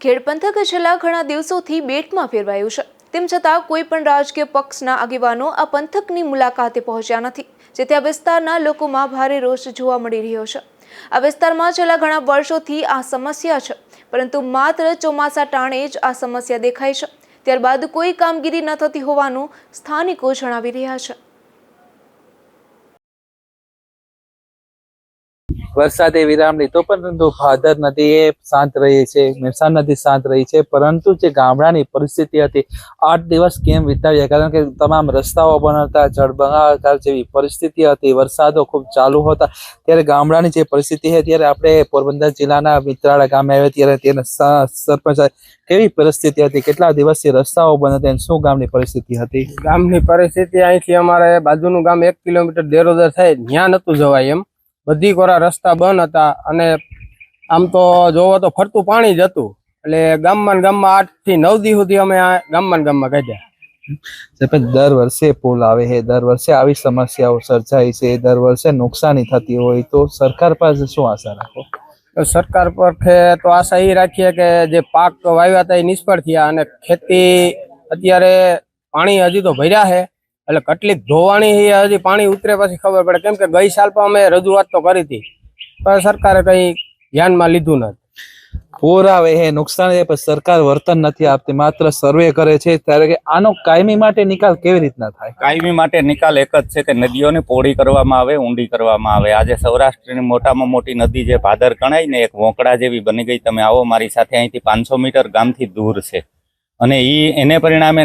ખેડ પંથક છેલ્લા ઘણા દિવસોથી બેટમાં ફેરવાયું છે। તેમ છતાં કોઈ પણ રાજકીય પક્ષના આગેવાનો આ પંથકની મુલાકાતે પહોંચ્યા નથી, જેથી આ વિસ્તારના લોકોમાં ભારે રોષ જોવા મળી રહ્યો છે। આ વિસ્તારમાં છેલ્લા ઘણા વર્ષોથી આ સમસ્યા છે, પરંતુ માત્ર ચોમાસા ટાણે જ આ સમસ્યા દેખાય છે। ત્યારબાદ કોઈ કામગીરી ન થતી હોવાનું સ્થાનિકો જણાવી રહ્યા છે। વરસાદે વિરામ લીધો, પરંતુ ભાદર નદી એ શાંત રહી છે, મેરસાણ નદી શાંત રહી છે, પરંતુ જે ગામડાની પરિસ્થિતિ હતી 8 દિવસ કેમ વિતાવ્યા, કારણ કે તમામ રસ્તાઓ બંધ હતા, જળબંબાકાર જેવી પરિસ્થિતિ હતી, વરસાદો ખૂબ ચાલુ હતા। ત્યારે ગામડાની જે પરિસ્થિતિ છે, ત્યારે આપણે પોરબંદર જિલ્લાના મિત્રાળા ગામે આવ્યા ત્યારે તેના સરપંચ કેવી પરિસ્થિતિ હતી, કેટલા દિવસથી રસ્તાઓ બંધ હતા, શું ગામની પરિસ્થિતિ હતી? ગામની પરિસ્થિતિ અહીંથી અમારે બાજુનું ગામ 1 કિલોમીટર દેરોદર થાય, ત્યાં નતું જવાય એમ, બધી કોરા રસ્તા બંધ હતા। અને આમ તો જોવો તો ફરતું પાણી જ હતું, એટલે ગામમાં 8 થી 9 દી સુધી અમે ગામમાં કાઢ્યા। દર વર્ષે પુલ આવે છે, દર વર્ષે આવી સમસ્યાઓ સર્જાય છે, દર વર્ષે નુકસાની થતી હોય, તો સરકાર પાસે શું આશા રાખો? તો સરકાર પર તો આશા એ રાખીએ કે જે પાક વાવ્યા હતા એ નિષ્ફળ થયા, અને ખેતી અત્યારે પાણી હજી તો ભર્યા છે, એટલે કેટલીક ધોવાણી હજી પાણી ઉતરે પછી ખબર પડે, કેમ કે ગઈ સાલ પણ અમે રજૂઆત તો કરી હતી, પણ સરકારે કઈ ધ્યાનમાં લીધું નથી। પૂર આવે છે, નુકસાન છે, પણ સરકાર વર્તન નથી આપતી, માત્ર સર્વે કરે છે। ત્યારે કે આનો કાયમી માટે નિકાલ કેવી રીતના થાય? કાયમી માટે નિકાલ એક જ છે કે નદીઓને પહોળી કરવામાં આવે, ઊંડી કરવામાં આવે। આજે સૌરાષ્ટ્રની મોટામાં મોટી નદી જે ભાદર ગણાય ને, એક વોંકડા જેવી બની ગઈ। તમે આવો મારી સાથે, અહીંથી 500 મીટર ગામથી દૂર છે, અને એને પરિણામે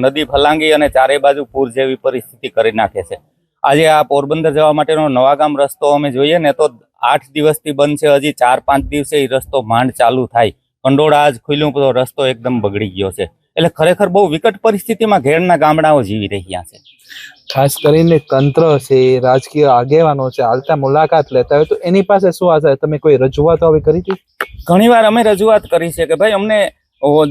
નદી ફલાંગી અને ચારે બાજુ પૂર જેવી પરિસ્થિતિ કરી નાખે છે। આજે આ પોરબંદર જવા માટેનો નવાગામ રસ્તો અમે જોઈએ ને તો 8 દિવસથી બંધ છે, હજી 4-5 દિવસે એ રસ્તો માંડ ચાલુ થાય। કંડોળા આજ ખુલ્યું તો રસ્તો એકદમ બગડી ગયો છે, એટલે ખરેખર બહુ વિકટ પરિસ્થિતિમાં ઘેરના ગામડાઓ જીવી રહ્યા છે। ખાસ કરીને તંત્ર છે, રાજકીય આગેવાનો છે, હાલતા મુલાકાત લેતા હોય તો એની પાસે શું આશા? તમે કોઈ રજૂઆત આવી કરી હતી? ઘણીવાર અમે રજૂઆત કરી છે કે ભાઈ અમને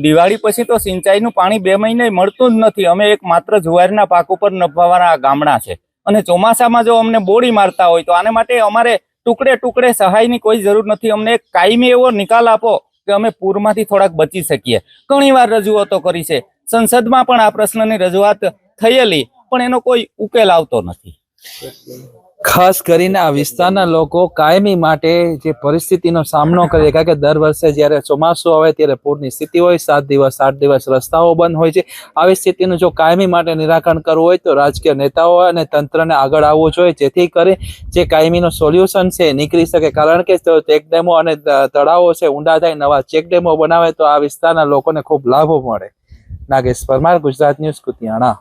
દિવાળી પછી તો સિંચાઈનું પાણી 2 મહિને મળતું જ નથી। અમે એક માત્ર જુવારના પાક ઉપર નભવાવાળા ગામડા છે, અને ચોમાસામાં જો અમને બોડી મારતા હોય તો આને માટે અમારે ટુકડે ટુકડે સહાયની કોઈ જરૂર નથી। અમને એક કાયમી એવો નિકાલ આપો કે અમે પૂરમાંથી થોડાક બચી શકીએ। ઘણીવાર રજૂઆતો કરી છે, સંસદમાં પણ આ પ્રશ્નની રજૂઆત થયેલી, પણ એનો કોઈ ઉકેલ આવતો નથી। ખાસ કરીને આ વિસ્તારના લોકો કાયમી માટે જે પરિસ્થિતિનો સામનો કરે, કારણ કે દર વર્ષે જ્યારે ચોમાસું આવે ત્યારે પૂરની સ્થિતિ હોય, 7 દિવસ 8 દિવસ રસ્તાઓ બંધ હોય છે। આવી સ્થિતિનું જો કાયમી માટે નિરાકરણ કરવું હોય તો રાજકીય નેતાઓ અને તંત્રને આગળ આવવું જોઈએ, જેથી કરી જે કાયમીનો સોલ્યુશન છે નીકળી શકે। કારણ કે ચેકડેમો અને તળાવો છે ઊંડા થાય, નવા ચેકડેમો બનાવે તો આ વિસ્તારના લોકોને ખૂબ લાભો મળે। નાગેશ પરમાર, ગુજરાત ન્યૂઝ, કુતિયાણા।